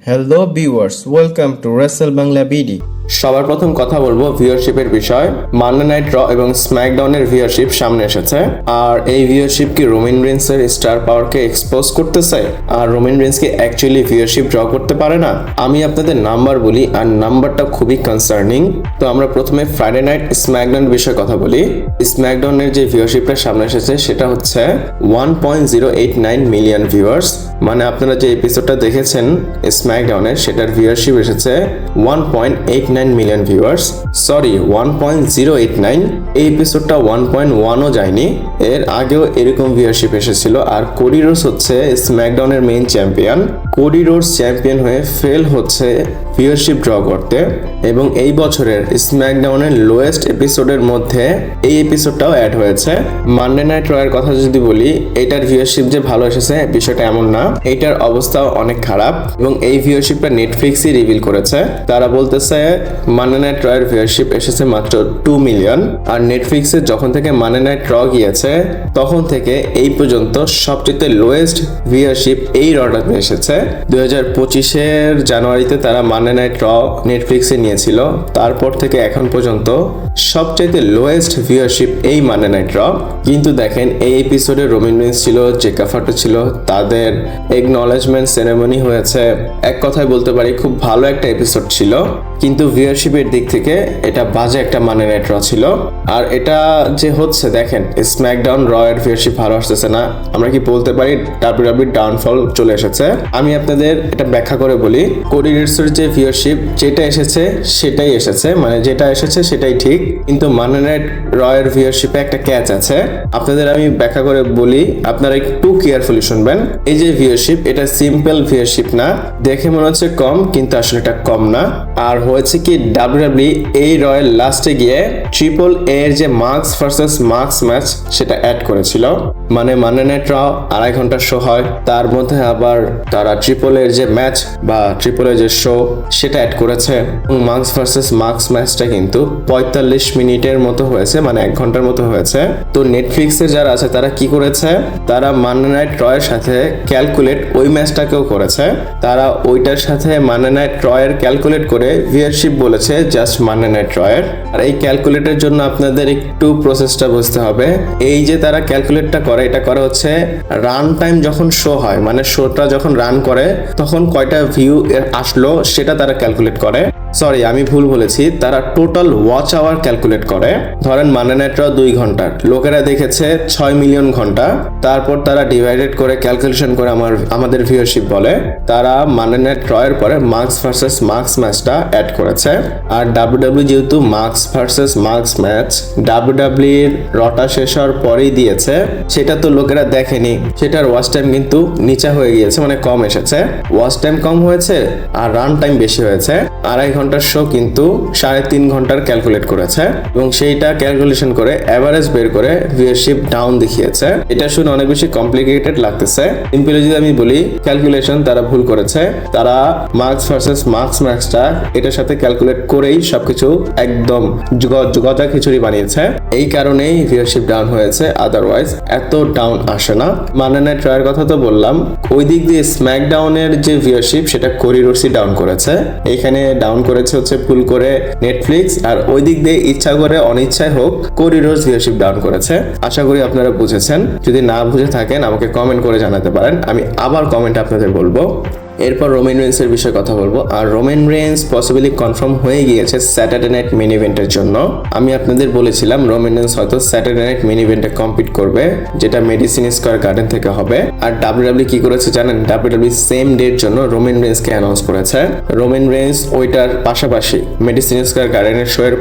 Hello viewers, welcome to Wrestle Bangla BD. সবার প্রথম কথা বলবো ভিউয়ারশিপের বিষয়। মানডে নাইট র এবং স্ম্যাকডাউনের ভিউয়ারশিপ সামনে এসেছে, আর এই ভিউয়ারশিপ কি রোমান রেন্সের স্টার পাওয়ারকে এক্সপোজ করতেছে, আর রোমান রেন্স কি অ্যাকচুয়ালি ভিউয়ারশিপ ড্র করতে পারে না? আমি আপনাদের নাম্বার বলি, আর নাম্বারটা খুবই কনসার্নিং। তো আমরা প্রথমে ফ্রাইডে নাইট স্ম্যাকডাউন বিষয়ে কথা বলি। স্ম্যাকডাউনের যে ভিউয়ারশিপটা সামনে এসেছে সেটা হচ্ছে 1.089 মিলিয়ন ভিউয়ার্স। মানে আপনারা যে এপিসোডটা দেখেছেন স্ম্যাকডাউনের, সেটার ভিউয়ারশিপ এসেছে 1.89 মিলিয়ন ভিউয়ার্স। সরি, 1.089। এই এপিসোডটা 1.1ও যায়নি, এর আগেও এরকম ভিউয়ারশিপ এসেছিল। আর কোডি রোডস হচ্ছে স্ম্যাকডাউনের main champion. Cody Rhodes champion হয়ে ফেল হচ্ছে ভিউয়ারশিপ ড্র করতে, এবং এই বছরের স্ম্যাকডাউনের লোয়েস্ট এপিসোডের মধ্যে এই এপিসোডটাও অ্যাড হয়েছে। মানডে নাইট রয়ের কথা যদি বলি, এটার ভিউয়ারশিপ যে ভালো এসেছে বিষয়টা এমন না, এটার অবস্থাও অনেক খারাপ, এবং এই ভিউয়ারশিপটা নেটফ্লিক্সই রিভিল করেছে। তারা বলতেছে মানডে নাইট রয়ের ভিউয়ারশিপ এসেছে মাত্র 2 মিলিয়ন, আর নেটফ্লিক্সে যখন থেকে মানডে নাইট র গিয়েছে তখন থেকে এই পর্যন্ত সবচেয়ে লোয়েস্ট ভিউয়ারশিপ এই রটাতে এসেছে। 2025-এর জানুয়ারিতে তারা মানডে নাইট র নেটফ্লিক্সে নিয়েছিল, তারপর থেকে এখন পর্যন্ত সবচেয়ে লোয়েস্ট ভিউয়ারশিপ এই মানডে নাইট র। কিন্তু দেখেন, এই এপিসোডে রোমান রেন্স ছিল, জেকা ফাটো ছিল, তাদের একনলেজমেন্ট সেরেমনি হয়েছে। এক কথায় বলতে পারি খুব ভালো একটা এপিসোড ছিল, কিন্তু ভিউয়ারশিপের দিক থেকে এটা বাজে একটা মানডে নাইট র ছিল। আর এটা যে হচ্ছে দেখেন, স্ম্যাকডাউন র এর ভিউয়ারশিপ ভালো আসতেছে না, আমরা কি বলতে পারি ডাব্লিউডাব্লিউই ডাউনফল চলে এসেছে? আমি আপনাদের এটা ব্যাখ্যা করে বলি। কোডি রোডসের যে ভিউয়ারশিপ যেটা এসেছে সেটাই এসেছে, মানে যেটা এসেছে সেটাই ঠিক, কিন্তু মানডে নাইট র এর ভিউয়ারশিপে একটা ক্যাচ আছে। আপনাদের আমি ব্যাখ্যা করে বলি, আপনারা একটু কেয়ারফুলি শুনবেন। এই যে ভিউয়ারশিপ, এটা সিম্পল ভিউয়ারশিপ না, দেখে মনে হচ্ছে কম কিন্তু আসলে এটা কম না। আর হয়েছে কি, ডাব্লিউডাব্লিউই এই রয়ের লাস্টে গিয়ে ট্রিপল এর যে মার্কস ভার্সেস মার্কস ম্যাচ সেটা অ্যাড করেছিল। মানে মানডে নাইট র 2.5 ঘন্টার শো হয়, তার মধ্যে আবার তারা ট্রিপল এর যে ম্যাচ বা ট্রিপল এর যে শো সেটা অ্যাড করেছে। মার্কস ভার্সেস মার্কস ম্যাচটা কিন্তু 45 মিনিটের মতো হয়েছে, মানে 1 ঘন্টার মতো হয়েছে। তো নেটফ্লিক্সের যারা আছে তারা কি করেছে, তারা মানডে নাইট র এর সাথে ক্যালকুলেট ওই ম্যাচটাকেও করেছে। তারা ওইটার সাথে মানডে নাইট র এর ক্যালকুলেট করে ভিউয়ারশিপ বলেছে জাস্ট মানডে নাইট র এর। আর এই ক্যালকুলেটের জন্য আপনাদের একটু প্রসেসটা বুঝতে হবে। এই যে তারা ক্যালকুলেটটা করে, এটা করা হচ্ছে রান টাইম যখন শো হয়, মানে শোটা যখন রান করে তখন কয়টা ভিউ আসলো সেটা তারা ক্যালকুলেট করে। সরি, আমি ভুল বলেছি, তারা টোটাল ওয়াচ আওয়ার ক্যালকুলেট করে। ধরেন মানডে নাইট র 2 ঘন্টার, লোকেরা দেখেছে 6 মিলিয়ন ঘন্টা, তারপর তারা ডিভাইডেড করে ক্যালকুলেশন করে আমাদের ভিউয়ারশিপ বলে। তারা মানডে নাইট র এর পরে মার্কস ভার্সেস মার্কস ম্যাচটা অ্যাড করেছে। আর ডাব্লিউডাব্লিউ যেহেতু মার্কস ভার্সেস মার্কস ম্যাচ ডাব্লিউডাব্লিউর রটা শেষ হওয়ার পরেই দিয়েছে, সেটা তো লোকেরা দেখেনি, সেটার ওয়াচ টাইম কিন্তু নিচা হয়ে গিয়েছে, মানে কম এসেছে। ওয়াচ টাইম কম হয়েছে আর রান টাইম বেশি হয়েছে। 2.5 ঘন্টার শো কিন্তু 3.5 ঘন্টার ক্যালকুলেট করেছে, এবং সেইটা ক্যালকুলেশন করে এভারেজ বের করে ভিউয়ারশিপ ডাউন দেখিয়েছে। এটা শুনে অনেক বেশি কমপ্লিকেটেড লাগতেছে। সিম্পলি যদি আমি বলি, ক্যালকুলেশন তারা ভুল করেছে। তারা মার্কস ভার্সেস মার্কস ম্যাচটা এটার সাথে ক্যালকুলেট করেই সবকিছু একদম গজা খিচুড়ি বানিয়েছে। এই কারণেই ভিউয়ারশিপ ডাউন হয়েছে, আদারওয়াইজ এত ডাউন আসে না। মানডে নাইট রয়ের কথা তো বললাম, ওই দিক দিয়ে স্ম্যাকডাউনের যে ভিউয়ারশিপ সেটা কোডি রোডসই ডাউন করেছে। এইখানে ডাউন করেছে হচ্ছে ভুল করে নেটফ্লিক্স, আর ওই দিক দিয়ে ইচ্ছা করে অনিচ্ছায় হোক কোডি রোডস ভিউয়ারশিপ ডাউন করেছে। আশা করি আপনারা বুঝেছেন। যদি না বুঝে থাকেন আমাকে কমেন্ট করে জানাতে পারেন, আমি আবার কমেন্টে আপনাদের বলবো। এরপর রোমান রেন্সের বিষয়ে কথা বলবো। আর রোমান রেন্স পসিবলি কনফার্ম হয়ে গিয়েছে স্যাটারডে নাইট মেইন ইভেন্টের জন্য। আমি আপনাদের বলেছিলাম রোমান রেন্স হয়তো স্যাটারডে নাইট মেইন ইভেন্টে কম্পিট করবে, যেটা মেডিসিন স্কয়ার গার্ডেন থেকে হবে। আর ডাব্লিউডাব্লিউ কি করেছে জানেন, ডাব্লিউডাব্লিউ সেম ডের জন্য রোমান রেন্সকে অ্যানাউন্স করেছে। রোমান রেন্স ওইটার পাশাপাশি মেডিসিন স্কয়ার গার্ডেনের শো এর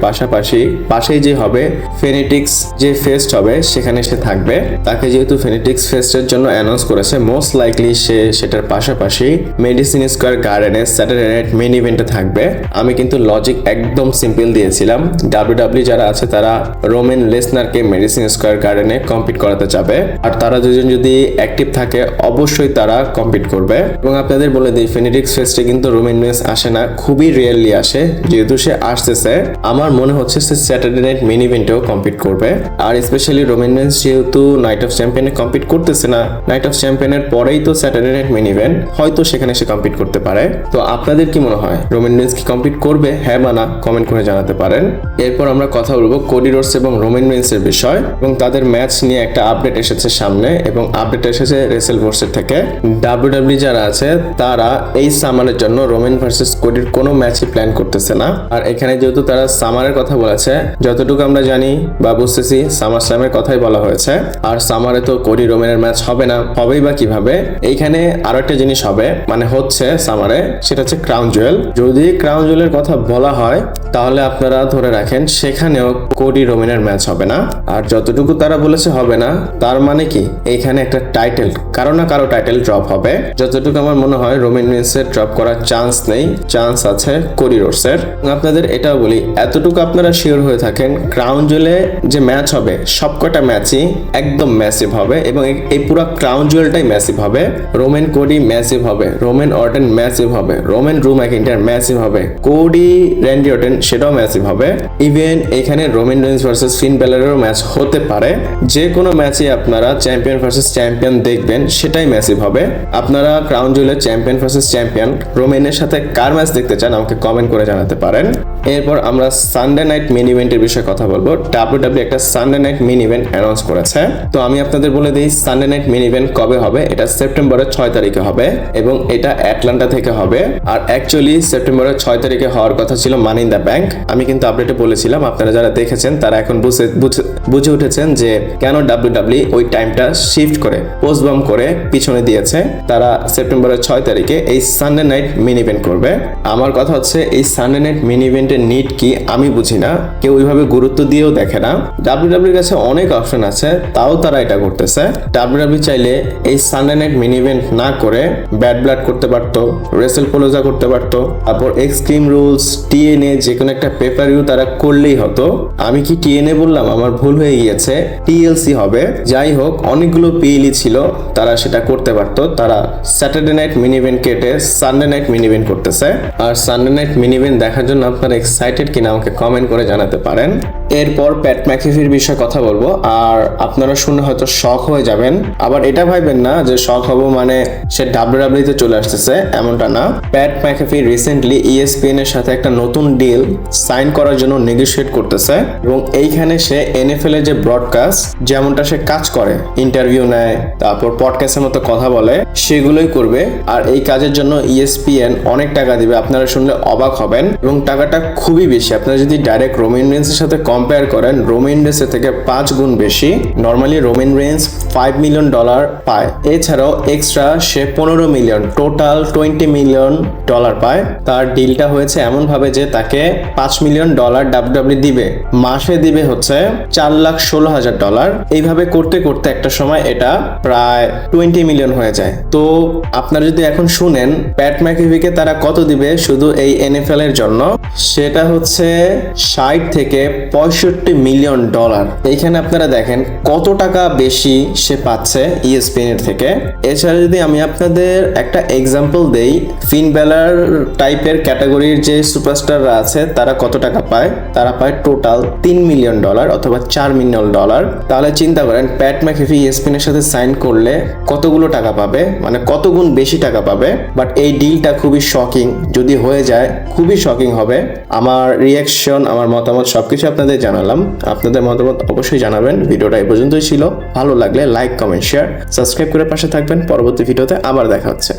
পাশেই যে হবে ফেনেটিক্স যে ফেস্ট হবে সেখানে সে থাকবে। তাকে যেহেতু ফেনেটিক্স ফেস্টের জন্য অ্যানাউন্স করেছে, মোস্ট লাইকলি সে সেটার পাশাপাশি মেডিসিন স্কয়ার গার্ডেনে স্যাটারডে নাইট মেইন ইভেন্টে থাকবে। আমি কিন্তু লজিক একদম সিম্পল দিয়েছিলাম। ডাব্লিউডাব্লিউ যারা আছে তারা রোমান লেসনারকে মেডিসিন স্কয়ার গার্ডেনে কম্পিট করাতে যাবে, আর তারা দুজন যদি অ্যাক্টিভ থাকে অবশ্যই তারা কম্পিট করবে। এবং আপনাদের বলে দিই, ফেনেটিক্স ফেস্টে কিন্তু রোমান রেন্স আসে না, খুবই রিয়েরলি আসে। যেহেতু সে আসতেছে, আমার মনে হচ্ছে সে স্যাটারডে নাইট মেইন ইভেন্টেও কম্পিট করবে। আর স্পেশালি রোমান রেন্স যেহেতু নাইট অফ চ্যাম্পিয়নে কম্পিট করতেছে না, নাইট অফ চ্যাম্পিয়নের পরেই তো স্যাটারডে নাইট মেইন ইভেন্ট, হয়তো সেখানে অনায়াসে কম্পিট করতে পারে। তো আপনাদের কি মনে হয় রোমান রেন্স কি কম্পিট করবে, হ্যাঁ বা না কমেন্ট করে জানাতে পারেন। এরপর আমরা কথা বলবো কোডি রোডস এবং রোমান রেন্সের বিষয় এবং তাদের ম্যাচ নিয়ে একটা আপডেট এসেছে সামনে এবং আপডেট এসেছে রেসেলভোর্সের থেকে। WWE যারা আছে তারা এই সামারের জন্য রোমান ভার্সেস কোডির কোনো ম্যাচই প্ল্যান করতেছে না। আর এখানে যেহেতু তারা সামারের কথা বলেছে, যতটুকু আমরা জানি বা বুঝতেছি সামার স্ল্যামের কথাই বলা হয়েছে। আর সামারে তো কোডি রোমানের ম্যাচ হবে না, হবেই বা কিভাবে। এইখানে আরো একটা জিনিস হবে, মানে হচ্ছে সামারে, সেটা হচ্ছে ক্রাউন জুয়েল। যদি ক্রাউন জুয়েলের কথা বলা হয় তাহলে আপনারা ধরে রাখেন সেখানেও কোডি রোমানের ম্যাচ হবে না। আর যতটুকু তারা বলেছে হবে না, তার মানে কি এইখানে একটা টাইটেল, কারো না কারো টাইটেল ড্রপ হবে। যতটুকু আমার মনে হয় রোমান রেন্সের ড্রপ করার চান্স নেই, চান্স আছে কোডি রোডসের। আপনাদের এটাও বলি, এতটুকু আপনারা শিওর হয়ে থাকেন ক্রাউন জুয়েলে যে ম্যাচ হবে সবকটা ম্যাচই একদম ম্যাসিভ হবে এবং এই পুরো ক্রাউন জুয়েলটাই ম্যাসিভ হবে। রোমান কোডি ম্যাসিভ হবে, রোমান অর্টেন ম্যাসিভ হবে, রোমান ড্রু ম্যাকিন্টায়ার ম্যাসিভ হবে, কোডি র্যান্ডি অর্টেন সেটাও ম্যাসিভ হবে। ইভেন এখানে রোমান রেন্স ভার্সেস ফিন ব্যালারেরও ম্যাচ হতে পারে। যে কোনো ম্যাচে আপনারা চ্যাম্পিয়ন ভার্সেস চ্যাম্পিয়ন দেখবেন সেটাই ম্যাসিভ হবে। আপনারা ক্রাউন জুয়েলের চ্যাম্পিয়ন ভার্সেস চ্যাম্পিয়ন রোমানের সাথে কার ম্যাচ দেখতে চান আমাকে কমেন্ট করে জানাতে পারেন। এরপর আমরা সানডে নাইট মেইন ইভেন্টের বিষয়ে কথা বলবো। WWE একটা Sunday night main event announce করেছে। তো আমি আপনাদের বলে দিই সানডে নাইট মেইন ইভেন্ট কবে হবে। এটা সেপ্টেম্বরের 6 তারিখে হবে এবং এটা অ্যাটলান্টা থেকে হবে। আর অ্যাকচুয়ালি সেপ্টেম্বরের 6 তারিখে হওয়ার কথা ছিল মানি ইন দ্য ব্যাংক। আমি কিন্তু আপডেটে বলেছিলাম, আপনারা যারা দেখেছেন তারা এখন বুঝে উঠেছেন যে কেন WWE ওই টাইমটা শিফট করে পোস্টবম করে পিছনে দিয়েছে। তারা সেপ্টেম্বরের 6 তারিখে এই সানডে নাইট মেইন ইভেন্ট করবে। আমার কথা হচ্ছে এই সানডে নাইট মেইন ইভেন্টের নিড কি আমি বুঝি না, কেউ ওইভাবে গুরুত্ব দিয়েও দেখে না। WWE কাছে অনেক অপশন আছে, তাও তারা এটা করতেছে। WWE চাইলে এই সানডে নাইট মেইন ইভেন্ট না করে ব্যাড ব্লাড করতে পারতো, রেসেল পোলোজা করতে পারতো, তারপর এক্সট্রিম রুলস, TNA যে কোনো একটা পেপার-ভিউ তারা করলেই হতো। আমি কি TNA বললাম, আমার ভুল হয়ে গিয়েছে, TLC হবে। যাই হোক, অনেকগুলো PLE ছিল, তারা সেটা করতে পারতো। তারা স্যাটারডে নাইট মেইন ইভেন্ট কেটে সানডে নাইট মেইন ইভেন্ট করতেছে। আর সানডে নাইট মেইন ইভেন্ট দেখার জন্য আপনারা এক্সাইটেড কিনা আমাকে কমেন্ট করে জানাতে পারেন। এরপর প্যাট ম্যাকেফির বিষয়ে কথা বলবো। আর আপনারা শুনে হয়তো শক হয়ে যাবেন, আবার এটা ভাববেন না যে শক হব মানে সে WWE তে চলে আসতেছে, এমনটা না। প্যাট ম্যাকেফি রিসেন্টলি ESPN এর সাথে একটা নতুন ডিল সাইন করার জন্য নেগোশিয়েট করতেছে এবং এইখানে সে NFL এর যে ব্রডকাস্ট যেমনটা সে কাজ করে, ইন্টারভিউ নেয়, তারপর পডকাস্টের মতো কথা বলে, সেগুলোই করবে। আর এই কাজের জন্য ESPN অনেক টাকা দিবে, আপনারা শুনলে অবাক হবেন এবং টাকাটা খুবই বেশি। আপনারা যদি ডাইরেক্ট রোমান রেন্সের সাথে কম্পেয়ার করেন, রোমান রেন্সের থেকে 5 গুণ বেশি। নর্মালি রোমান রেন্স $5 মিলিয়ন পায়, এছাড়াও এক্সট্রা সে 15 মিলিয়ন, টোটাল $20 মিলিয়ন পায়। তার ডিলটা হয়েছে এমন ভাবে যে তাকে $5 মিলিয়ন WWE দিবে, মাসে দিবে হচ্ছে $4,16,000। এইভাবে করতে করতে একটা সময় এটা প্রায় 20 মিলিয়ন হয়ে যায়। তো আপনারা যদি এখন শুনেন প্যাট ম্যাকেফিকে তারা কত দিবে শুধু এই NFL এর জন্য, সেটা হচ্ছে 60 থেকে $65 মিলিয়ন। এইখানে আপনারা দেখেন কত টাকা বেশি সে পাচ্ছে ESPN এর থেকে। এছাড়া যদি আমি আপনাদের একটা এক্সাম্পল দেই, ফিন ব্যালার টাইপের ক্যাটাগরির যে সুপারস্টাররা আছে তারা কত টাকা পায়, তারা পায় টোটাল $3 মিলিয়ন অথবা $4 মিলিয়ন। তাহলে চিন্তা করেন প্যাট ম্যাকেফি ESPN এর সাথে সাইন করলে কতগুলো টাকা পাবে, মানে কত গুণ বেশি টাকা পাবে। বাট এই ডিলটা খুবই শকিং, যদি হয়ে যায় খুবই শকিং হবে। আমার রিয়াকশন, আমার মতামত সবকিছু আপনাদের জানালাম, আপনাদের মতামত অবশ্যই জানাবেন। ভিডিওটা এই পর্যন্তই ছিল, ভালো লাগলে লাইক, কমেন্ট, শেয়ার, সাবস্ক্রাইব করে পাশে থাকবেন। পরবর্তী ভিডিওতে আবার দেখা হচ্ছে।